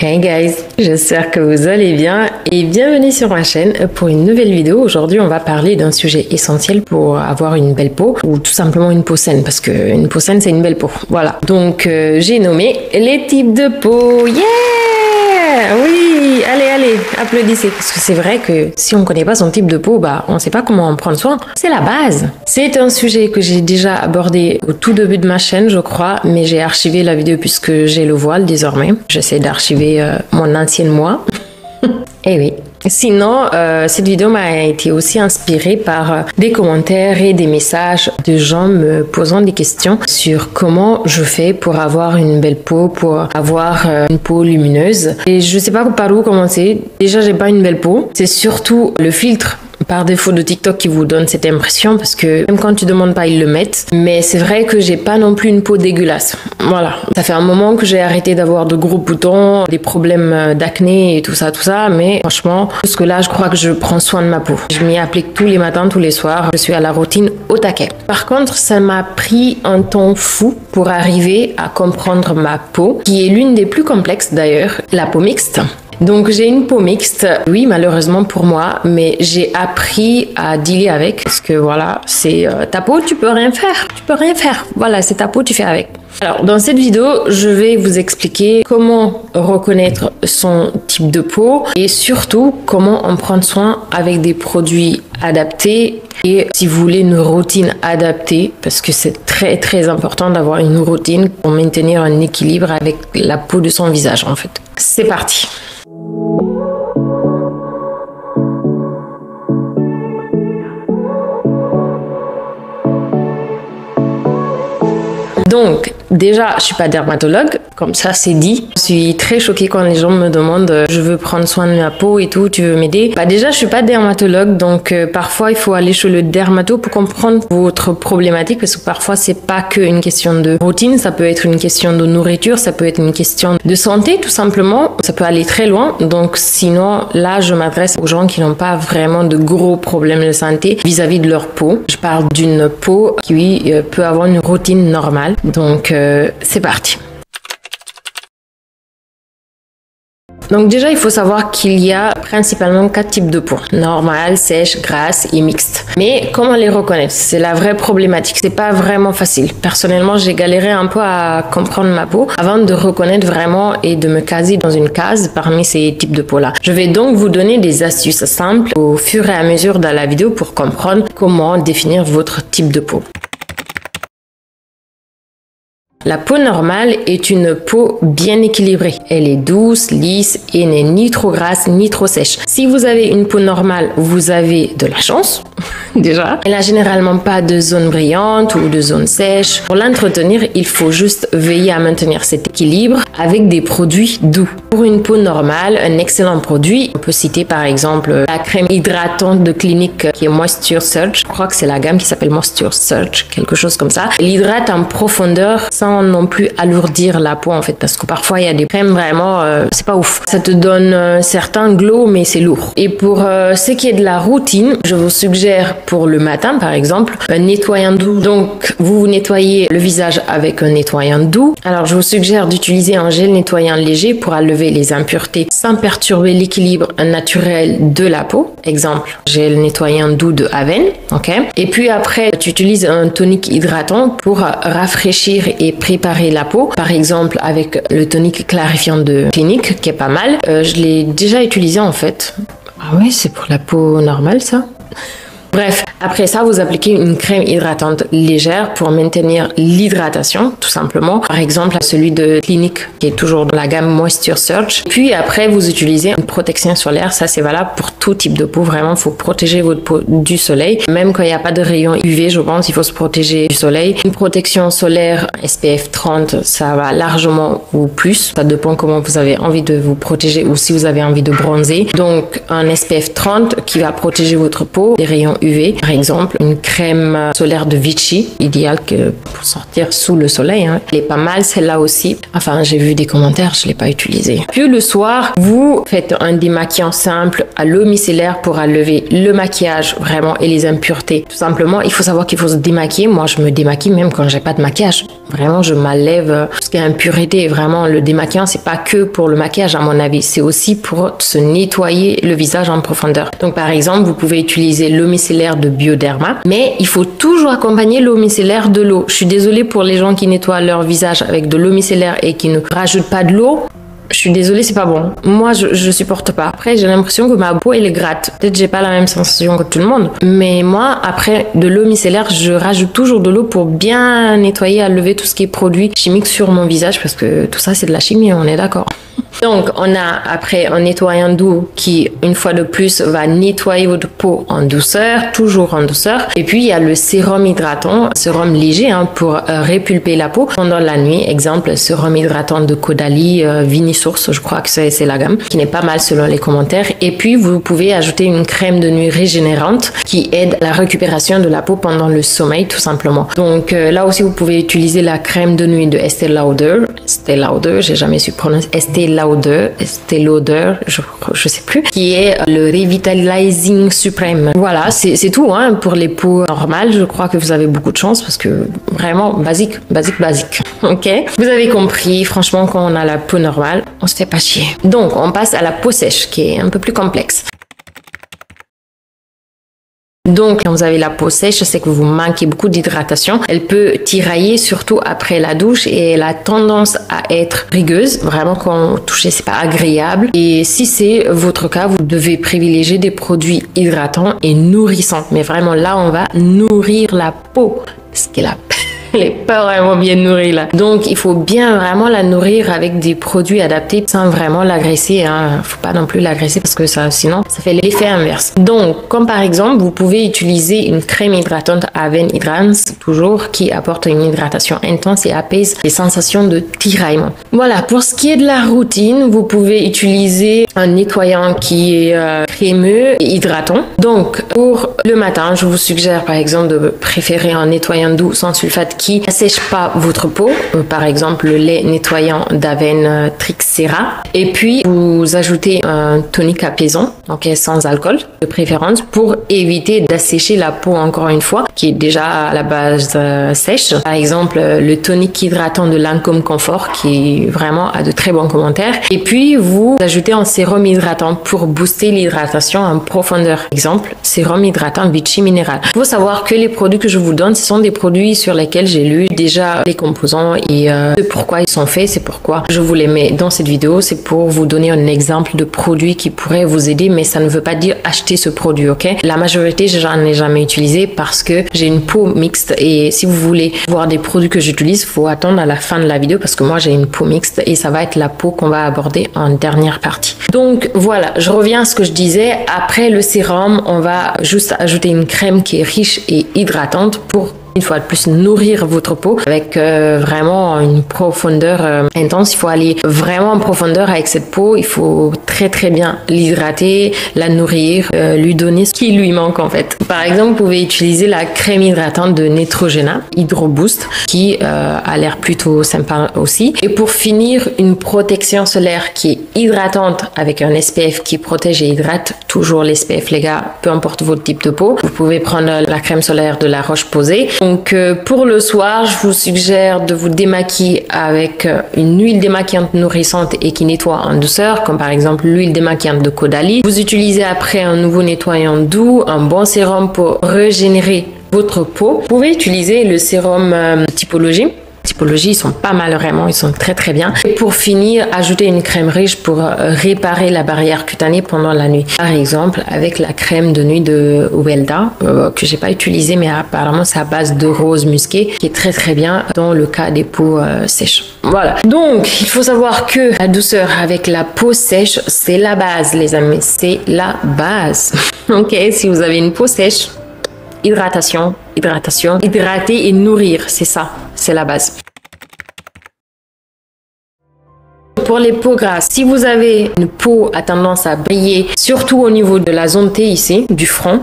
Hey guys, j'espère que vous allez bien et bienvenue sur ma chaîne pour une nouvelle vidéo. Aujourd'hui, on va parler d'un sujet essentiel pour avoir une belle peau ou tout simplement une peau saine parce qu'une peau saine, c'est une belle peau. Voilà, donc j'ai nommé les types de peau. Yeah! Oui, allez, applaudissez. Parce que c'est vrai que si on connaît pas son type de peau, on sait pas comment en prendre soin. C'est la base. C'est un sujet que j'ai déjà abordé au tout début de ma chaîne, je crois, mais j'ai archivé la vidéo puisque j'ai le voile désormais. J'essaie d'archiver mon ancienne moi. Eh oui. Sinon, cette vidéo m'a été aussi inspirée par des commentaires et des messages de gens me posant des questions sur comment je fais pour avoir une belle peau, pour avoir une peau lumineuse. Et je sais pas par où commencer. Déjà, j'ai pas une belle peau. C'est surtout le filtre par défaut de TikTok qui vous donne cette impression parce que même quand tu demandes pas, ils le mettent. Mais c'est vrai que j'ai pas non plus une peau dégueulasse. Voilà. Ça fait un moment que j'ai arrêté d'avoir de gros boutons, des problèmes d'acné et tout ça. Mais franchement, parce que là, je crois que je prends soin de ma peau. Je m'y applique tous les matins, tous les soirs. Je suis à la routine au taquet. Par contre, ça m'a pris un temps fou pour arriver à comprendre ma peau, qui est l'une des plus complexes d'ailleurs, la peau mixte. Donc j'ai une peau mixte, oui malheureusement pour moi, mais j'ai appris à dealer avec parce que voilà, c'est ta peau, tu peux rien faire, voilà, c'est ta peau, tu fais avec. Alors dans cette vidéo, je vais vous expliquer comment reconnaître son type de peau et surtout comment en prendre soin avec des produits adaptés et si vous voulez une routine adaptée parce que c'est très important d'avoir une routine pour maintenir un équilibre avec la peau de son visage en fait. C'est parti. Donc, déjà, je suis pas dermatologue, comme ça c'est dit. Je suis très choquée quand les gens me demandent je veux prendre soin de ma peau et tout, tu veux m'aider? Déjà, je suis pas dermatologue, donc parfois il faut aller chez le dermato pour comprendre votre problématique parce que parfois c'est pas qu'une question de routine, ça peut être une question de nourriture, ça peut être une question de santé tout simplement, ça peut aller très loin. Donc sinon, là je m'adresse aux gens qui n'ont pas vraiment de gros problèmes de santé vis-à-vis de leur peau. Je parle d'une peau qui peut avoir une routine normale. Donc c'est parti. Donc déjà, il faut savoir qu'il y a principalement 4 types de peau. Normale, sèche, grasse et mixte. Mais comment les reconnaître? C'est la vraie problématique. C'est pas vraiment facile. Personnellement, j'ai galéré un peu à comprendre ma peau avant de reconnaître vraiment et de me caser dans une case parmi ces types de peau-là. Je vais donc vous donner des astuces simples au fur et à mesure dans la vidéo pour comprendre comment définir votre type de peau. La peau normale est une peau bien équilibrée. Elle est douce, lisse et n'est ni trop grasse ni trop sèche. Si vous avez une peau normale, vous avez de la chance, déjà. Elle n'a généralement pas de zone brillante ou de zone sèche. Pour l'entretenir, il faut juste veiller à maintenir cet équilibre avec des produits doux. Pour une peau normale, un excellent produit, on peut citer par exemple la crème hydratante de Clinique qui est Moisture Surge. Je crois que c'est la gamme qui s'appelle Moisture Surge, quelque chose comme ça. Elle hydrate en profondeur sans non plus alourdir la peau en fait parce que parfois il y a des crèmes vraiment c'est pas ouf, ça te donne un certain glow mais c'est lourd. Et pour ce qui est de la routine, je vous suggère pour le matin par exemple un nettoyant doux. Donc vous nettoyez le visage avec un nettoyant doux. Alors je vous suggère d'utiliser un gel nettoyant léger pour enlever les impuretés sans perturber l'équilibre naturel de la peau. Exemple, gel nettoyant doux de Aven, ok. Et puis après tu utilises un tonique hydratant pour rafraîchir et préparer la peau, par exemple avec le tonique clarifiant de Clinique qui est pas mal. Je l'ai déjà utilisé en fait. Ah ouais, c'est pour la peau normale ça. Bref, après ça, vous appliquez une crème hydratante légère pour maintenir l'hydratation, tout simplement. Par exemple, celui de Clinique, qui est toujours dans la gamme Moisture Surge. Puis après, vous utilisez une protection solaire. Ça, c'est valable pour tout type de peau. Vraiment, il faut protéger votre peau du soleil. Même quand il n'y a pas de rayons UV, je pense, il faut se protéger du soleil. Une protection solaire SPF 30, ça va largement ou plus. Ça dépend comment vous avez envie de vous protéger ou si vous avez envie de bronzer. Donc, un SPF 30 qui va protéger votre peau des rayons UV. Par exemple, une crème solaire de Vichy, idéale que pour sortir sous le soleil. Hein. Elle est pas mal celle-là aussi. Enfin, j'ai vu des commentaires, je l'ai pas utilisée. Puis le soir, vous faites un démaquillant simple à l'eau micellaire pour enlever le maquillage vraiment et les impuretés. Tout simplement, il faut savoir qu'il faut se démaquiller. Moi, je me démaquille même quand j'ai pas de maquillage. Vraiment, je m'enlève tout ce qui est impureté. Vraiment, le démaquillant, c'est pas que pour le maquillage à mon avis, c'est aussi pour se nettoyer le visage en profondeur. Donc par exemple, vous pouvez utiliser l'eau micellaire de Bioderma, mais il faut toujours accompagner l'eau micellaire de l'eau. Je suis désolée pour les gens qui nettoient leur visage avec de l'eau micellaire et qui ne rajoutent pas de l'eau. Je suis désolée, c'est pas bon. Moi, je supporte pas. Après, j'ai l'impression que ma peau, elle est gratte. Peut-être j'ai pas la même sensation que tout le monde. Mais moi, après de l'eau micellaire, je rajoute toujours de l'eau pour bien nettoyer, enlever tout ce qui est produit chimique sur mon visage parce que tout ça, c'est de la chimie, on est d'accord. Donc, on a après un nettoyant doux qui, une fois de plus, va nettoyer votre peau en douceur, toujours en douceur. Et puis, il y a le sérum hydratant, sérum léger hein, pour répulper la peau pendant la nuit. Exemple, sérum hydratant de Caudalie, Vinisource, je crois que c'est la gamme, qui n'est pas mal selon les commentaires. Et puis, vous pouvez ajouter une crème de nuit régénérante qui aide à la récupération de la peau pendant le sommeil, tout simplement. Donc, là aussi, vous pouvez utiliser la crème de nuit de Estée Lauder. Estée Lauder, j'ai jamais su prononcer. Estée Lauder, je sais plus, qui est le Revitalizing Supreme. Voilà, c'est tout hein, pour les peaux normales. Je crois que vous avez beaucoup de chance parce que vraiment basique. Ok, vous avez compris. Franchement, quand on a la peau normale, on se fait pas chier. Donc, on passe à la peau sèche, qui est un peu plus complexe. Donc, quand vous avez la peau sèche, c'est que vous manquez beaucoup d'hydratation. Elle peut tirailler surtout après la douche et elle a tendance à être rugueuse. Vraiment, quand vous touchez, c'est pas agréable. Et si c'est votre cas, vous devez privilégier des produits hydratants et nourrissants. Mais vraiment, là, on va nourrir la peau. Parce qu'elle a elle est pas vraiment bien nourrie là. Donc il faut bien vraiment la nourrir avec des produits adaptés sans vraiment l'agresser. Hein. Faut pas non plus l'agresser parce que ça, sinon ça fait l'effet inverse. Donc comme par exemple, vous pouvez utiliser une crème hydratante Aven Hydrans toujours qui apporte une hydratation intense et apaise les sensations de tiraillement. Voilà, pour ce qui est de la routine, vous pouvez utiliser un nettoyant qui est crémeux et hydratant. Donc pour le matin, je vous suggère par exemple de préférer un nettoyant doux sans sulfate qui n'assèche pas votre peau, par exemple le lait nettoyant d'Aven Trixera. Et puis vous ajoutez un tonique apaisant, donc sans alcool de préférence, pour éviter d'assécher la peau encore une fois, qui est déjà à la base sèche. Par exemple le tonique hydratant de Lancôme Confort, qui vraiment a de très bons commentaires. Et puis vous ajoutez un sérum hydratant pour booster l'hydratation en profondeur. Exemple, sérum hydratant Vichy Minéral. Il faut savoir que les produits que je vous donne, ce sont des produits sur lesquels j'ai lu déjà les composants et pourquoi ils sont faits, c'est pourquoi je vous les mets dans cette vidéo. C'est pour vous donner un exemple de produit qui pourrait vous aider, mais ça ne veut pas dire acheter ce produit, ok? La majorité, j'en ai jamais utilisé parce que j'ai une peau mixte et si vous voulez voir des produits que j'utilise, faut attendre à la fin de la vidéo parce que moi j'ai une peau mixte et ça va être la peau qu'on va aborder en dernière partie. Donc voilà, je reviens à ce que je disais. Après le sérum, on va juste ajouter une crème qui est riche et hydratante pour une fois de plus nourrir votre peau avec vraiment une profondeur intense. Il faut aller vraiment en profondeur avec cette peau. Il faut très bien l'hydrater, la nourrir, lui donner ce qui lui manque en fait. Par exemple, vous pouvez utiliser la crème hydratante de Neutrogena Hydro Boost qui a l'air plutôt sympa aussi. Et pour finir, une protection solaire qui est hydratante avec un SPF qui protège et hydrate. Toujours les SPF les gars, peu importe votre type de peau. Vous pouvez prendre la crème solaire de La Roche-Posay. Donc pour le soir, je vous suggère de vous démaquiller avec une huile démaquillante nourrissante et qui nettoie en douceur, comme par exemple l'huile démaquillante de Caudalie. Vous utilisez après un nouveau nettoyant doux, un bon sérum pour régénérer votre peau. Vous pouvez utiliser le sérum Typologie. Ils sont pas mal vraiment, ils sont très bien. Et pour finir, ajouter une crème riche pour réparer la barrière cutanée pendant la nuit. Par exemple, avec la crème de nuit de Welda, que j'ai pas utilisée, mais apparemment c'est à base de rose musqué, qui est très bien dans le cas des peaux sèches. Voilà. Donc, il faut savoir que la douceur avec la peau sèche, c'est la base, les amis. C'est la base. Ok, si vous avez une peau sèche, hydratation, hydrater et nourrir, c'est ça, c'est la base. Pour les peaux grasses, si vous avez une peau à tendance à briller, surtout au niveau de la zone T ici, du front,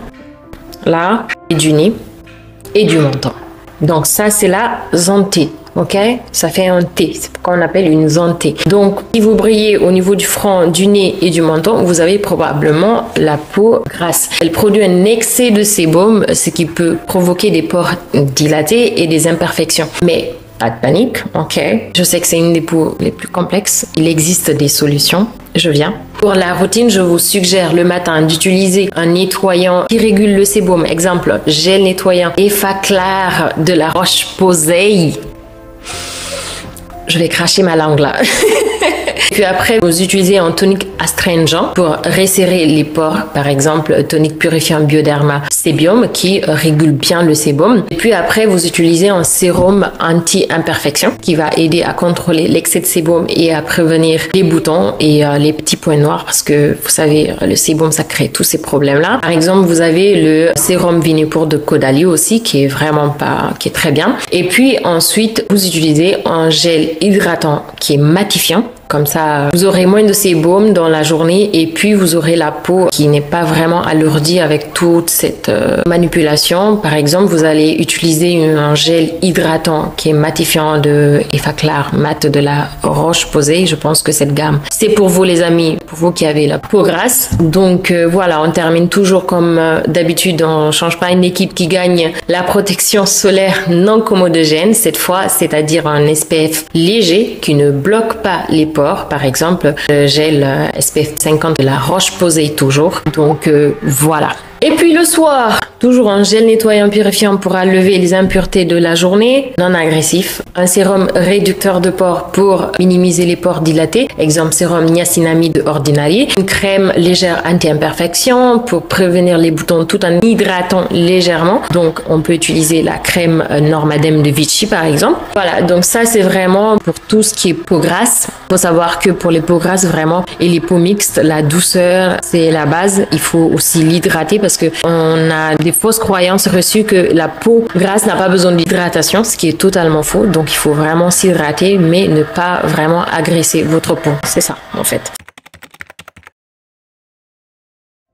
là, et du nez et du menton. Donc ça, c'est la zantée. Ok, ça fait un T, c'est ce qu'on appelle une zantée. Donc, si vous brillez au niveau du front, du nez et du menton, vous avez probablement la peau grasse. Elle produit un excès de sébum, ce qui peut provoquer des pores dilatés et des imperfections. Mais pas de panique, ok. Je sais que c'est une des peaux les plus complexes. Il existe des solutions. Je viens. Pour la routine, je vous suggère le matin d'utiliser un nettoyant qui régule le sébum. Exemple, gel nettoyant Effaclar de la Roche-Posay. Je vais cracher ma langue là. Puis après, vous utilisez un tonique astringent pour resserrer les pores. Par exemple, tonique purifiant Bioderma Sébium qui régule bien le sébum. Et puis après, vous utilisez un sérum anti-imperfection qui va aider à contrôler l'excès de sébum et à prévenir les boutons et les petits points noirs parce que vous savez, le sébum, ça crée tous ces problèmes-là. Par exemple, vous avez le sérum Vinipour de Caudalie aussi qui est très bien. Et puis ensuite, vous utilisez un gel hydratant qui est matifiant. Comme ça, vous aurez moins de sébum dans la journée et puis vous aurez la peau qui n'est pas vraiment alourdie avec toute cette manipulation. Par exemple, vous allez utiliser un gel hydratant qui est matifiant de Effaclar Mat de la Roche-Posay. Je pense que cette gamme, c'est pour vous les amis, pour vous qui avez la peau grasse. Donc voilà, on termine toujours comme d'habitude. On change pas une équipe qui gagne la protection solaire non commodogène cette fois, c'est-à-dire un SPF léger qui ne bloque pas les pores. Par exemple, le gel SPF 50 de la Roche-Posay toujours. Donc voilà. Et puis le soir, toujours un gel nettoyant purifiant pour enlever les impuretés de la journée, non agressif. Un sérum réducteur de pores pour minimiser les pores dilatés, exemple sérum niacinamide ordinary. Une crème légère anti-imperfection pour prévenir les boutons tout en hydratant légèrement. Donc on peut utiliser la crème Normadem de Vichy par exemple. Voilà, donc ça c'est vraiment pour tout ce qui est peau grasse. Il faut savoir que pour les peaux grasses vraiment et les peaux mixtes, la douceur c'est la base. Il faut aussi l'hydrater parce que on a des fausses croyances reçues que la peau grasse n'a pas besoin d'hydratation, ce qui est totalement faux. Donc il faut vraiment s'hydrater mais ne pas vraiment agresser votre peau. C'est ça en fait.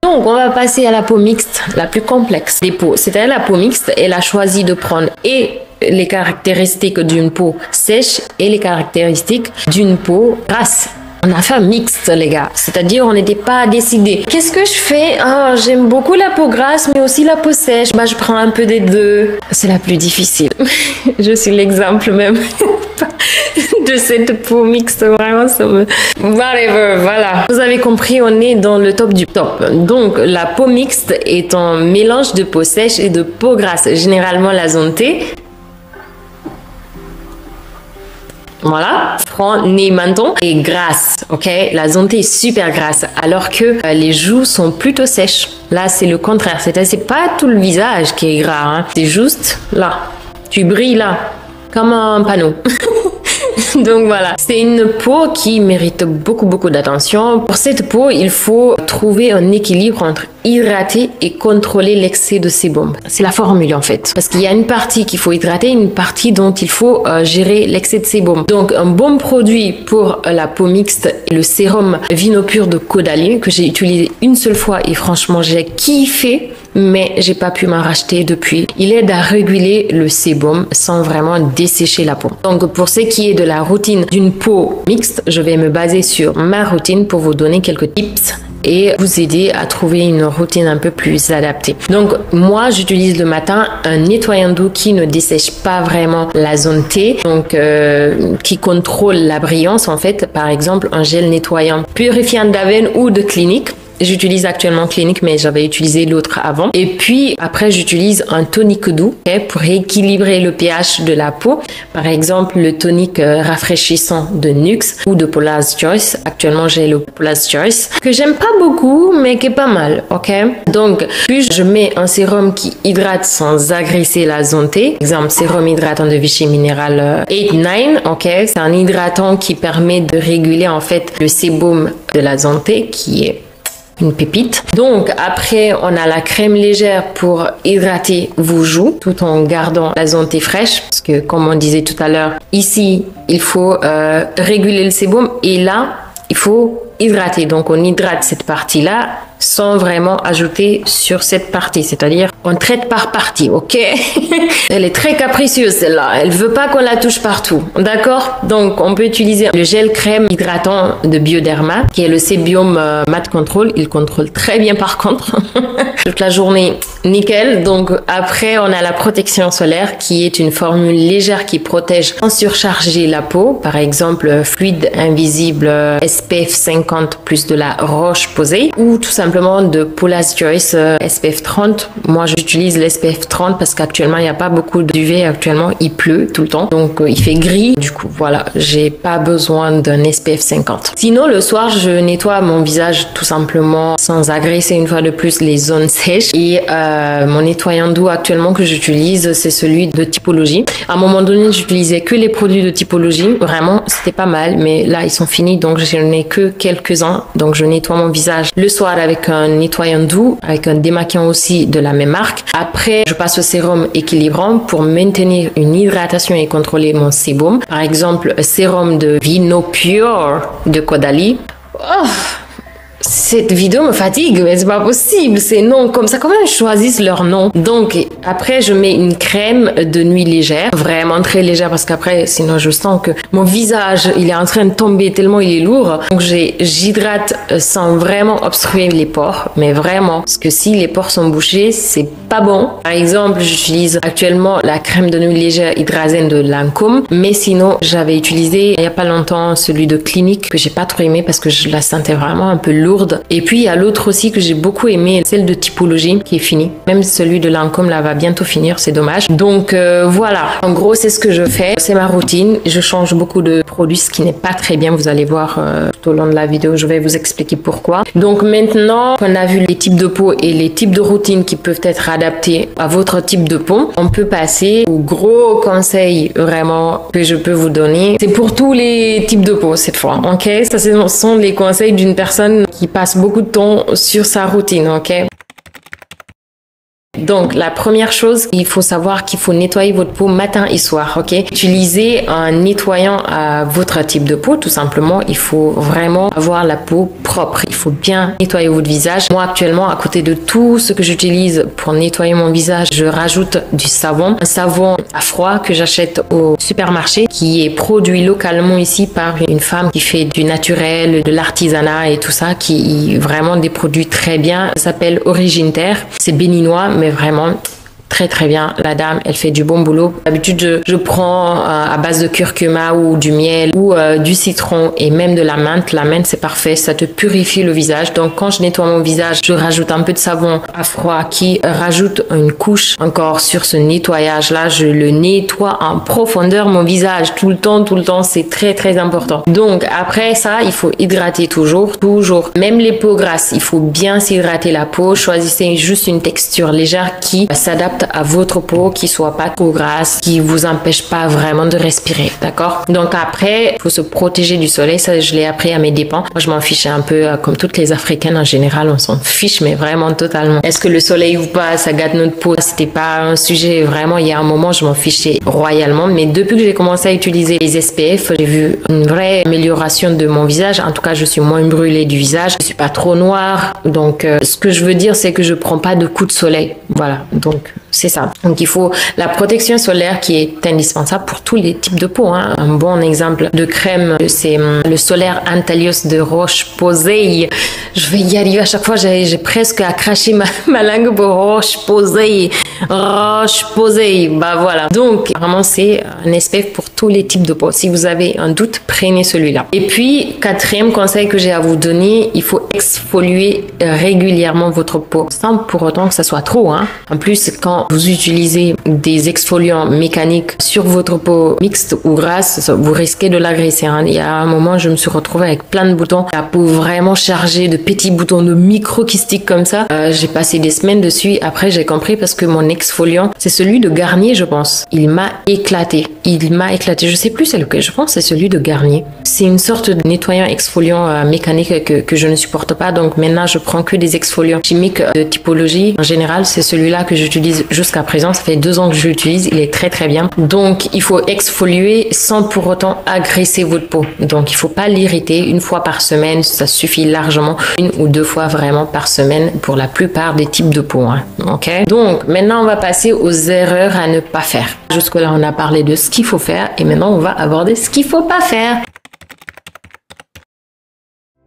Donc on va passer à la peau mixte, la plus complexe des peaux. C'est-à-dire la peau mixte, elle a choisi de prendre et les caractéristiques d'une peau sèche et les caractéristiques d'une peau grasse. On a fait un mixte, les gars. C'est-à-dire, on n'était pas décidé. Qu'est-ce que je fais? Ah, j'aime beaucoup la peau grasse, mais aussi la peau sèche. Bah, je prends un peu des deux. C'est la plus difficile. Je suis l'exemple même de cette peau mixte. Vraiment, ça me... Whatever, voilà. Vous avez compris, on est dans le top du top. Donc, la peau mixte est un mélange de peau sèche et de peau grasse. Généralement, la zantée. Voilà, front, nez, menton et grasse, ok? La zantée est super grasse alors que les joues sont plutôt sèches. Là, c'est le contraire, c'est pas tout le visage qui est gras, hein. C'est juste là, tu brilles là, comme un panneau. Donc voilà, c'est une peau qui mérite beaucoup d'attention. Pour cette peau, il faut trouver un équilibre entre hydrater et contrôler l'excès de sébum. C'est la formule en fait. Parce qu'il y a une partie qu'il faut hydrater, une partie dont il faut gérer l'excès de sébum. Donc un bon produit pour la peau mixte est le sérum Vinopur de Caudalie que j'ai utilisé une seule fois et franchement j'ai kiffé. Mais j'ai pas pu m'en racheter depuis. Il aide à réguler le sébum sans vraiment dessécher la peau. Donc pour ce qui est de la routine d'une peau mixte, je vais me baser sur ma routine pour vous donner quelques tips et vous aider à trouver une routine un peu plus adaptée. Donc moi j'utilise le matin un nettoyant doux qui ne dessèche pas vraiment la zone T, donc qui contrôle la brillance en fait. Par exemple un gel nettoyant purifiant d'Aven ou de Clinique. J'utilise actuellement Clinique, mais j'avais utilisé l'autre avant. Et puis après, j'utilise un tonique doux pour équilibrer le pH de la peau. Par exemple, le tonique rafraîchissant de Nuxe ou de Paula's Choice. Actuellement, j'ai le Paula's Choice que j'aime pas beaucoup, mais qui est pas mal, ok? Donc, puis je mets un sérum qui hydrate sans agresser la zone T. Exemple, sérum hydratant de Vichy Minéral 8-9, ok? C'est un hydratant qui permet de réguler en fait le sébum de la zone T qui est une pépite. Donc après on a la crème légère pour hydrater vos joues tout en gardant la zone T fraîche parce que comme on disait tout à l'heure, ici il faut réguler le sébum et là il faut hydrater. Donc on hydrate cette partie là sont vraiment ajoutés sur cette partie, c'est-à-dire on traite par partie, ok? Elle est très capricieuse celle-là, elle veut pas qu'on la touche partout, d'accord? Donc on peut utiliser le gel crème hydratant de Bioderma qui est le Sébium Matte Control, il contrôle très bien par contre, toute la journée, nickel. Donc après on a la protection solaire qui est une formule légère qui protège sans surcharger la peau, par exemple fluide invisible SPF 50 plus de la Roche-Posay ou tout simplement de Paula's Choice SPF 30. Moi j'utilise l'SPF 30 parce qu'actuellement il n'y a pas beaucoup d'UV, actuellement il pleut tout le temps donc il fait gris, du coup voilà, j'ai pas besoin d'un SPF 50. Sinon le soir je nettoie mon visage tout simplement sans agresser une fois de plus les zones sèches et mon nettoyant doux actuellement que j'utilise c'est celui de Typologie. À un moment donné j'utilisais que les produits de Typologie, vraiment c'était pas mal mais là ils sont finis donc je n'ai que quelques-uns, donc je nettoie mon visage le soir avec un nettoyant doux, avec un démaquillant aussi de la même marque. Après je passe au sérum équilibrant pour maintenir une hydratation et contrôler mon sébum, par exemple sérum de Vino Pure de Caudalie. Oh, cette vidéo me fatigue, mais c'est pas possible, c'est non comme ça, comment ils choisissent leur nom? Donc après je mets une crème de nuit légère, vraiment très légère parce qu'après sinon je sens que mon visage il est en train de tomber tellement il est lourd, donc j'hydrate sans vraiment obstruer les pores, mais vraiment, parce que si les pores sont bouchés c'est pas bon. Par exemple j'utilise actuellement la crème de nuit légère Hydrazine de Lancôme, mais sinon j'avais utilisé il y a pas longtemps celui de Clinique que j'ai pas trop aimé parce que je la sentais vraiment un peu lourde. Et puis il y a l'autre aussi que j'ai beaucoup aimé, celle de Typologie qui est finie. Même celui de Lancôme là va bientôt finir, c'est dommage. Donc voilà, en gros c'est ce que je fais, c'est ma routine. Je change beaucoup de produits, ce qui n'est pas très bien, vous allez voir tout au long de la vidéo, je vais vous expliquer pourquoi. Donc maintenant qu'on a vu les types de peau et les types de routines qui peuvent être adaptés à votre type de peau, on peut passer au gros conseil vraiment que je peux vous donner. C'est pour tous les types de peau cette fois, ok? Ça ce sont les conseils d'une personne qui passe beaucoup de temps sur sa routine, ok? Donc la première chose, il faut savoir qu'il faut nettoyer votre peau matin et soir, ok? Utilisez un nettoyant à votre type de peau, tout simplement. Il faut vraiment avoir la peau propre. Il faut bien nettoyer votre visage. Moi actuellement, à côté de tout ce que j'utilise pour nettoyer mon visage, je rajoute du savon. Un savon à froid que j'achète au supermarché, qui est produit localement ici par une femme qui fait du naturel, de l'artisanat et tout ça, qui vraiment des produits très bien. Ça s'appelle Origine Terre. C'est béninois, mais vraiment très bien, la dame elle fait du bon boulot. D'habitude je prends à base de curcuma ou du miel ou du citron et même de la menthe. La menthe c'est parfait, ça te purifie le visage. Donc quand je nettoie mon visage, je rajoute un peu de savon à froid qui rajoute une couche encore sur ce nettoyage là. Je le nettoie en profondeur mon visage tout le temps, c'est très important. Donc après ça il faut hydrater toujours, même les peaux grasses, il faut bien s'hydrater la peau. Choisissez juste une texture légère qui s'adapte à votre peau, qui soit pas trop grasse, qui vous empêche pas vraiment de respirer, d'accord? Donc après, il faut se protéger du soleil, ça je l'ai appris à mes dépens. Moi je m'en fiche un peu, comme toutes les Africaines en général, on s'en fiche, mais vraiment totalement. Est-ce que le soleil ou pas, ça gâte notre peau? C'était pas un sujet, vraiment, il y a un moment, je m'en fichais royalement, mais depuis que j'ai commencé à utiliser les SPF, j'ai vu une vraie amélioration de mon visage. En tout cas, je suis moins brûlée du visage, je suis pas trop noire, donc ce que je veux dire, c'est que je prends pas de coups de soleil, voilà, donc c'est ça. Donc il faut la protection solaire qui est indispensable pour tous les types de peau, hein. Un bon exemple de crème, c'est le solaire Antalios de Roche-Posay. Je vais y arriver à chaque fois, j'ai presque à cracher ma langue pour Roche-Posay. Roche-Posay, bah voilà. Donc vraiment c'est un SPF pour tous les types de peau. Si vous avez un doute, prenez celui-là. Et puis quatrième conseil que j'ai à vous donner, il faut exfolier régulièrement votre peau sans pour autant que ça soit trop, hein. En plus quand vous utilisez des exfoliants mécaniques sur votre peau mixte ou grasse, vous risquez de l'agresser, hein. Il y a un moment, je me suis retrouvée avec plein de boutons, la peau vraiment chargée de petits boutons, de micro-kystiques comme ça. J'ai passé des semaines dessus. Après, j'ai compris parce que mon exfoliant, c'est celui de Garnier, je pense. Il m'a éclaté. Je sais plus c'est lequel. Je pense que c'est celui de Garnier. C'est une sorte de nettoyant exfoliant mécanique que je ne supporte pas. Donc maintenant, je prends que des exfoliants chimiques de Typologie. En général, c'est celui-là que j'utilise jusqu'à présent, ça fait 2 ans que je l'utilise, il est très très bien. Donc il faut exfolier sans pour autant agresser votre peau. Donc il faut pas l'irriter, 1 fois par semaine, ça suffit largement, 1 ou 2 fois vraiment par semaine pour la plupart des types de peau. Hein. Ok. Donc maintenant on va passer aux erreurs à ne pas faire. Jusque là on a parlé de ce qu'il faut faire et maintenant on va aborder ce qu'il faut pas faire.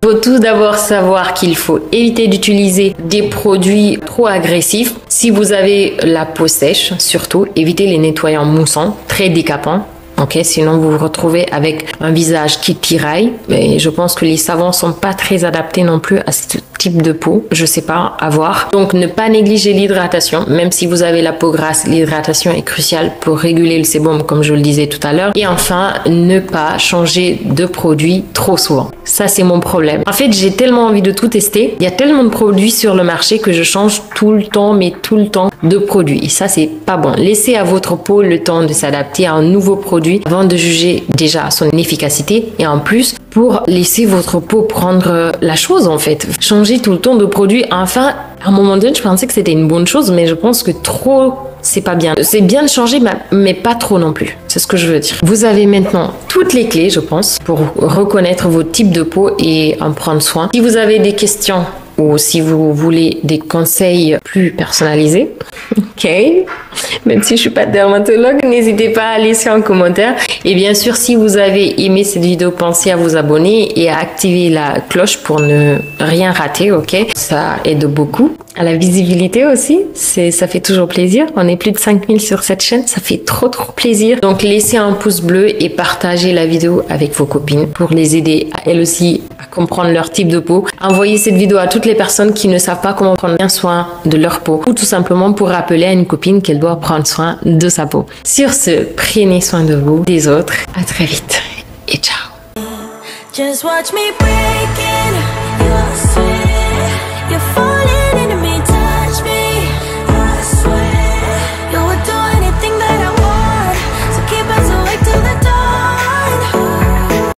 Il faut tout d'abord savoir qu'il faut éviter d'utiliser des produits trop agressifs. Si vous avez la peau sèche, surtout, évitez les nettoyants moussants, très décapants. Ok, sinon vous vous retrouvez avec un visage qui tiraille. Mais je pense que les savons sont pas très adaptés non plus à ce type de peau. Je sais pas, à voir. Donc ne pas négliger l'hydratation. Même si vous avez la peau grasse, l'hydratation est cruciale pour réguler le sébum, comme je le disais tout à l'heure. Et enfin, ne pas changer de produit trop souvent. Ça, c'est mon problème. En fait, j'ai tellement envie de tout tester. Il y a tellement de produits sur le marché que je change tout le temps, mais tout le temps de produits. Et ça, c'est pas bon. Laissez à votre peau le temps de s'adapter à un nouveau produit avant de juger déjà son efficacité et en plus pour laisser votre peau prendre la chose en fait. Changer tout le temps de produit. Enfin, à un moment donné, je pensais que c'était une bonne chose, mais je pense que trop, c'est pas bien. C'est bien de changer, mais pas trop non plus. C'est ce que je veux dire. Vous avez maintenant toutes les clés, je pense, pour reconnaître votre type de peau et en prendre soin. Si vous avez des questions ou si vous voulez des conseils plus personnalisés, ok, même si je suis pas dermatologue, n'hésitez pas à laisser un commentaire. Et bien sûr, si vous avez aimé cette vidéo, pensez à vous abonner et à activer la cloche pour ne rien rater, ok? Ça aide beaucoup. À la visibilité aussi, ça fait toujours plaisir. On est plus de 5000 sur cette chaîne, ça fait trop plaisir. Donc laissez un pouce bleu et partagez la vidéo avec vos copines pour les aider à elles aussi à comprendre leur type de peau. Envoyez cette vidéo à toutes les personnes qui ne savent pas comment prendre bien soin de leur peau ou tout simplement pour rappeler à une copine qu'elle doit prendre soin de sa peau. Sur ce, prenez soin de vous, des autres. À très vite et ciao. Just watch me breaking your soul.